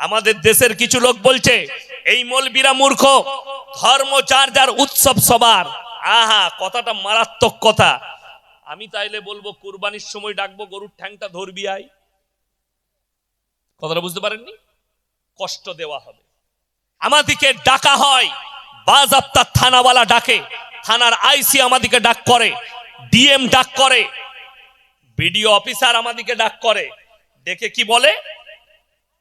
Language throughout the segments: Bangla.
আমাদের দেশের কিছু লোক বলছে এই মৌলবীরা মূর্খ, ধর্ম যার যার, উৎসব সবার। আহা, কথাটা মারাত্মক কথা। আমি তাইলে বলবো কুরবানির সময় ডাকবো গরুর ঠ্যাংটা ধরবি আই। কথাটা বুঝতে পারেননি? কষ্ট দেওয়া হবে। আমাদিকে ডাকা হয়, বাজাপ্তা থানাওয়ালা ডাকে, থানার আইসি আমাদিকে ডাক করে, ডিএম ডাক করে, বিডিও অফিসার আমাদিকে ডাক করে। ডেকে কি বলে,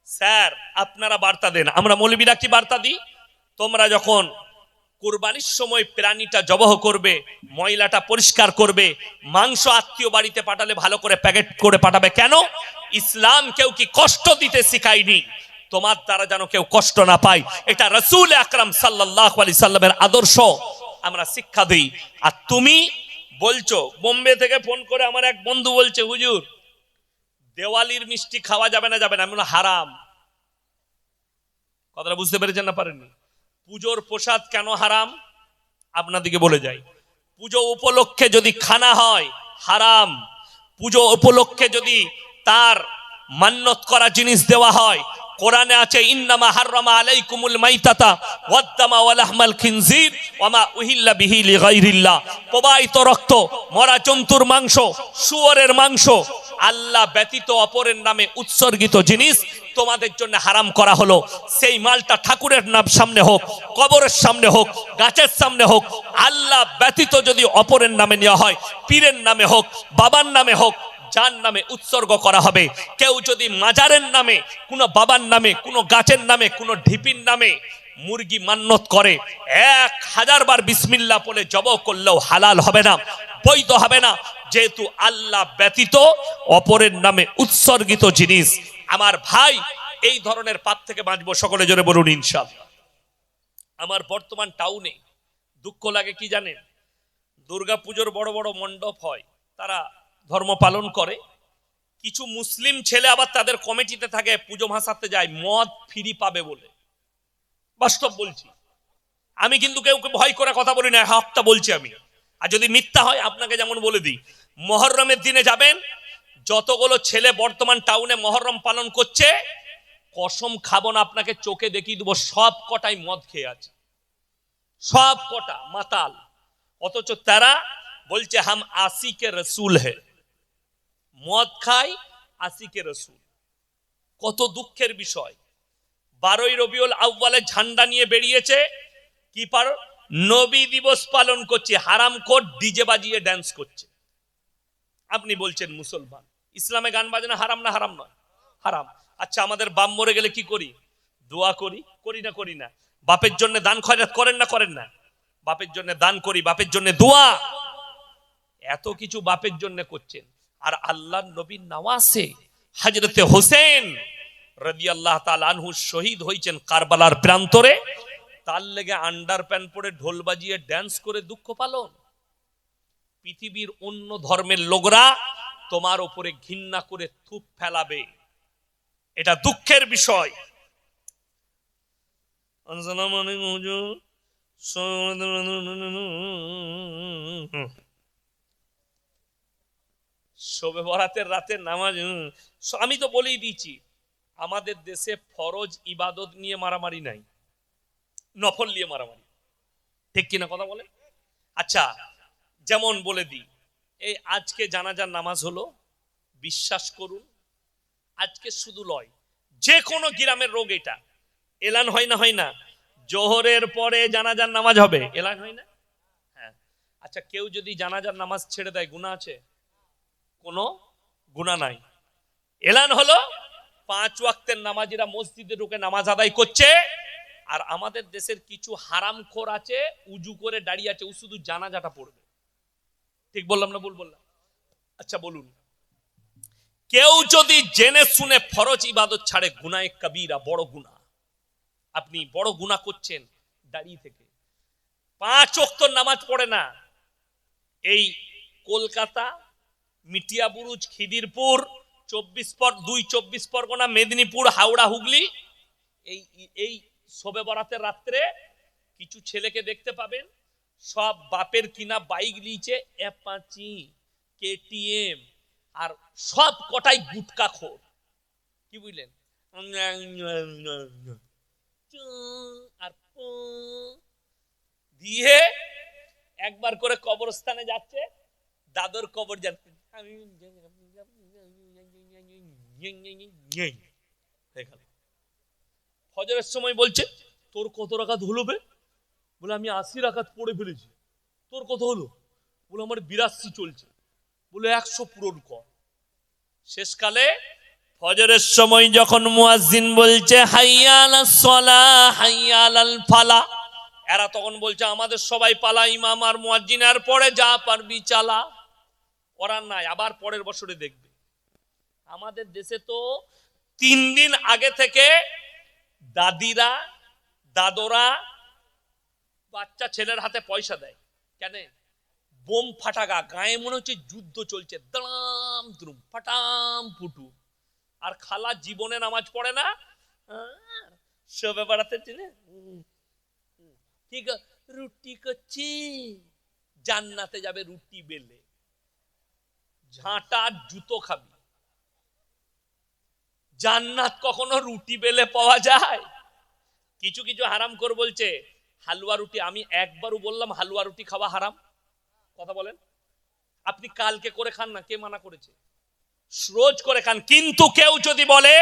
স্যার আপনারা বার্তা দেন। আমরা মৌলবীরা কি বার্তা দিই, তোমরা যখন কুরবানির সময় প্রাণীটা জবাহ করবে, ময়লাটা পরিষ্কার করবে, মাংস আত্মীয় বাড়িতে পাঠালে ভালো করে প্যাকেট করে পাঠাবে। কেন? ইসলাম কেউ কি কষ্ট দিতে শিখায়নি, তোমার দ্বারা যেন কেউ কষ্ট না পায়। এটা রাসূল আকরাম সাল্লাল্লাহু আলাইহি সাল্লামের আদর্শ, আমরা শিক্ষা দিই। আর তুমি বলছো, বোম্বে থেকে ফোন করে আমার এক বন্ধু বলছে, হুজুর দেওয়ালির মিষ্টি খাওয়া যাবে না। যাবে না, আমি বললাম হারাম। কথাটা বুঝতে পেরেছেন না পারেননি? পুজোর প্রসাদ কেন হারাম আপনাদেরকে বলে যাই। পুজো উপলক্ষে যদি খানা হয় হারাম। পুজো উপলক্ষে যদি তার মান্নত করা জিনিস দেওয়া হয়, কোরআনে আছে ইন্নামা হাররামা আলাইকুমুল মাইতাতা ওয়াদ-দামা ওয়া লাহমাল খিনজির ওয়া মা উহিল্লা বিহি লিগাইরিল্লাহ। প্রবাহিত রক্ত, মরা জন্তুর মাংস, শুয়োরের মাংস, আল্লাহ ব্যতীত অপরের নামে উৎসর্গিত জিনিস তোমাদের জন্য হারাম করা হলো। সেই মালটা ঠাকুরের নাম সামনে হোক, কবরের সামনে হোক, গাছের সামনে হোক, আল্লাহ ব্যতীত যদি অপরের নামে নেওয়া হয়, পীরের নামে হোক, বাবার নামে হোক, যার নামে উৎসর্গ করা হবে। কেউ যদি মাজারের নামে, কোনো বাবার নামে, কোনো গাছের নামে, কোনো ঢিপির নামে মুরগি মান্নত করে, 1000 বার বিসমিল্লাহ বলে জবাহ করলেও হালাল হবে না, বৈধ হবে না, যেহেতু আল্লাহ ব্যতীত অপরের নামে উৎসর্গিত জিনিস। আমার ভাই, এই ধরনের পাপ থেকে বাঁচবো, সকলে জোরে বলুন ইনশাআল্লাহ। আমার বর্তমান টাউনে দুঃখ লাগে কি জানেন, দুর্গাপুজোর বড় বড় মণ্ডপ হয়, তারা ধর্ম পালন করে, কিছু মুসলিম ছেলে আবার তাদের কমিটিতে থাকে, পুজো ভাসাতে যায় মদ ফ্রি পাবে বলে। বাস্তব বলছি, আমি কিন্তু কেউ ভয় করে কথা বলি না, হকটা বলছি আমি। আর যদি মিথ্যা হয় আপনাকে যেমন বলে দিই, মহররমের দিনে যাবেন, যতগুলো ছেলে বর্তমান টাউনে মহররম পালন করছে, কসম খাবো না, আপনাকে চোখে দেখিয়ে দেবো, সব কটাই মদ খেয়ে আছে, সব কটা মাতাল। অথচ তারা বলছে হাম আশিকে রসুল হে, মদ খায় আশিকে রসুল। কত দুঃখের বিষয়। 12ই রবিউল আউয়ালে ঝান্ডা নিয়ে বেরিয়েছে, কি পার নবী দিবস পালন করছে, হারামখোর ডিজে বাজিয়ে ড্যান্স করছে। আপনি বলছেন মুসলমান, ইসলামে গান বাজনা হারাম না? হারাম নয়, হারাম। আচ্ছা, আমাদের বাপ মরে গেলে কি করি? দোয়া করি, করি না? করি না? বাপের জন্য দান খয়রাত করেন না? করেন না? বাপের জন্য দান করি, বাপের জন্য দোয়া, এত কিছু বাপের জন্য করছেন। আর আল্লাহর নবীর নওয়াসে হযরতে হোসেন রাদিয়াল্লাহু তাআলা আনহু শহীদ হয়েছেন কারবালার প্রান্তরে, তার লেগে আন্ডার প্যান্ট পরে ঢোল বাজিয়ে ড্যান্স করে দুঃখ পালন। পৃথিবীর অন্য ধর্মের লোকরা তোমার উপরে ঘৃণা করে থুপ ফেলাবে, এটা দুঃখের বিষয়। শবে বরাতের রাতে নামাজ, আমি তো বলেই দিয়েছি, আমাদের দেশে ফরজ ইবাদত নিয়ে মারামারি নাই, নফল নিয়ে মারামারি, ঠিক কিনা কথা বলে? আচ্ছা, যেমন বলে দিই, এই আজকে জানাজার নামাজ হলো, বিশ্বাস করুন আজকে শুধু লয়, যে কোনো গ্রামের রোগ এটা, এলান হয় না? হয় না? জোহরের পরে জানাজার নামাজ হবে, এলান হয় না? হ্যাঁ। আচ্ছা, কেউ যদি জানাজার নামাজ ছেড়ে দেয়, গুনাহ আছে? কোনো গুনাহ নাই। এলান হলো, 5 ওয়াক্তের নামাজিরা মসজিদে ঢুকে নামাজ আদায় করছে, আর আমাদের দেশের কিছু হারামখোর আছে, উজু করে দাঁড়িয়ে আছে, ও শুধু জানাজাটা পড়বে। ঠিক বললাম না ভুল বললাম? আচ্ছা বলুন, কেউ যদি জেনে শুনে ফরজ ইবাদত ছাড়ে, গুনাহে কবিরা, বড় গুনাহ, আপনি বড় গুনাহ করছেন দাঁড়িয়ে থেকে। 5 ওয়াক্ত নামাজ পড়ে না। এই কলকাতা, মিটিয়াবুরুজ, খিদিরপুর, 24 পরগনা, মেদিনীপুর, হাওড়া, হুগলি, এই শবে বরাতের রাত্রে কিছু ছেলেকে দেখতে পাবেন, সব বাপের কিনা বাইক নিয়েছে, অ্যাপাচি, কেটিএম, আর সব কটাই গুটকা খোর। কি বুঝলেন? আর দিয়ে একবার করে কবরস্থানে যাচ্ছে, দাদর কবর যাচ্ছে, ফজরের সময় বলছে তোর কত রাকাত হলো বে? বলে আমি 80 রাকাত পড়ে ফেলেছি। তোর কত হলো? বলে আমার 82 চলছে। বলে 100 পূরণ কর। শেষকালে ফজরের সময় যখন মুয়াজ্জিন বলছে হাইয়া আলাস সালাহ হাইয়া আলাল ফালাহ, এরা তখন বলছে আমাদের সবাই পালা, ইমাম আর মুয়াজ্জিনের পরে যা পারবি চালা। ওরা নাই, আবার পরের বছরে দেখবে। আমাদের দেশে তো 3 দিন আগে থেকে দাদিরা দাদরা বাচ্চা ছেলের হাতে পয়সা দেয়। কেন? বোম ফাটাকা, গায়ে মনে হচ্ছে যুদ্ধ চলছে, দাম দ্রুম ফাটাম ফুটু। আর খালা জীবনে নামাজ পড়ে না, সবে বেড়াতে ঠিক রুটি করছি, জান্নাতে যাবে রুটি বেলে, ঝাঁটা জুতো খাবি। জান্নাত কখনো রুটি বেলে পাওয়া যায়? কিছু কিছু হারাম করে বলছে হালুয়া রুটি। আমি একবারও বললাম হালুয়া রুটি খাওয়া হারাম? কথা বলেন। আপনি কালকে করে খান না, কে মানা করেছে? রোজ করে খান। কিন্তু কেউ যদি বলে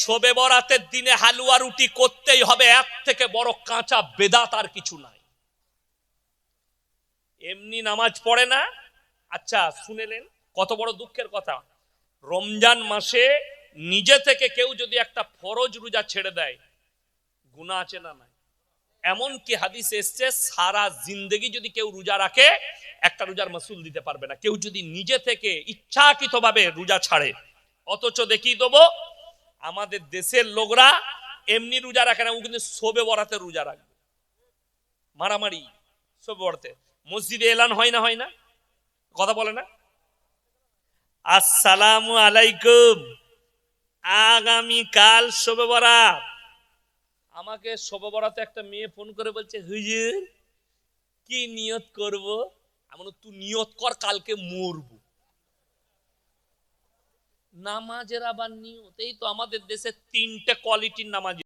শবে বরাতের দিনে হালুয়া রুটি করতেই হবে, এর থেকে বড় কাঁচা বেদাত আর কিছু নাই। এমনি নামাজ পড়ে না। আচ্ছা শুনেলেন কত বড় দুঃখের কথা, রমজান মাসে নিজে থেকে কেউ যদি একটা ফরজ রোজা ছেড়ে দেয়, গুনাহ আছে না নাই? এমন কি হাদিস এসছে সারা জিন্দেগি যদি কেউ রোজা রাখে একটা রোজার মাসুল দিতে পারবে না। কেউ যদি নিজে থেকে ইচ্ছাকৃতভাবে রোজা ছাড়ে। অথচ দেখিয়ে দেবো আমাদের দেশের লোকরা এমনি রোজা রাখে না, ও কিন্তু শবে বরাতে রোজা রাখবে। মারামারি শবে বরাতে মসজিদে এলান হয় না, হয় না? কথা বলে না। আসসালামু আলাইকুম, আগামী কাল শবে বরাত। আমাকে শবে বরাতে একটা মেয়ে ফোন করে বলছে হুজুর কি নিয়ত করব? আমি বললাম তুই নিয়ত কর কালকে মরবো। নামাজের আবার নিয়ত? এই তো আমাদের দেশে 3টে কোয়ালিটির নামাজ।